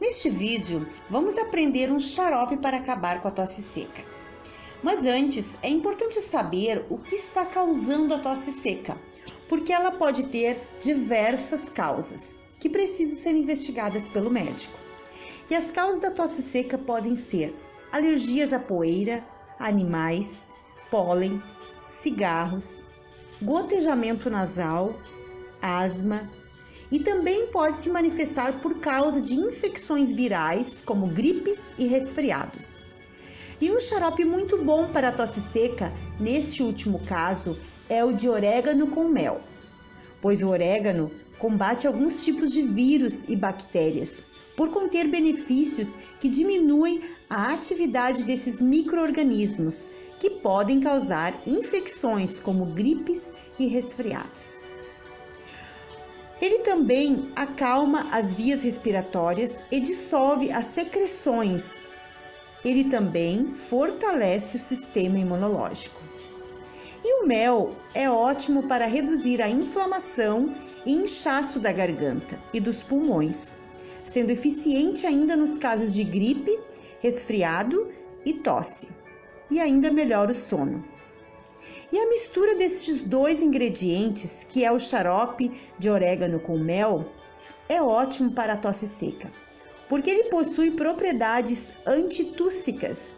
Neste vídeo, vamos aprender um xarope para acabar com a tosse seca. Mas antes, é importante saber o que está causando a tosse seca, porque ela pode ter diversas causas que precisam ser investigadas pelo médico. E as causas da tosse seca podem ser alergias à poeira, animais, pólen, cigarros, gotejamento nasal, asma, e também pode se manifestar por causa de infecções virais, como gripes e resfriados. E um xarope muito bom para a tosse seca, neste último caso, é o de orégano com mel, pois o orégano combate alguns tipos de vírus e bactérias, por conter benefícios que diminuem a atividade desses micro-organismos, que podem causar infecções como gripes e resfriados. Ele também acalma as vias respiratórias e dissolve as secreções. Ele também fortalece o sistema imunológico. E o mel é ótimo para reduzir a inflamação e inchaço da garganta e dos pulmões, sendo eficiente ainda nos casos de gripe, resfriado e tosse. E ainda melhora o sono. E a mistura destes dois ingredientes, que é o xarope de orégano com mel, é ótimo para a tosse seca, porque ele possui propriedades antitússicas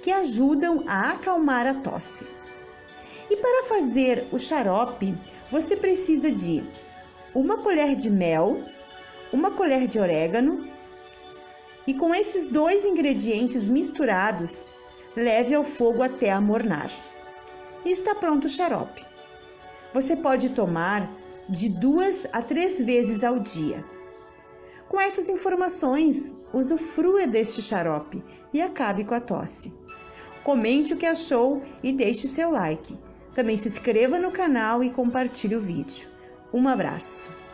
que ajudam a acalmar a tosse. E para fazer o xarope, você precisa de uma colher de mel, uma colher de orégano, e com esses dois ingredientes misturados, leve ao fogo até amornar. E está pronto o xarope. Você pode tomar de 2 a 3 vezes ao dia. Com essas informações, usufrua deste xarope e acabe com a tosse. Comente o que achou e deixe seu like. Também se inscreva no canal e compartilhe o vídeo. Um abraço!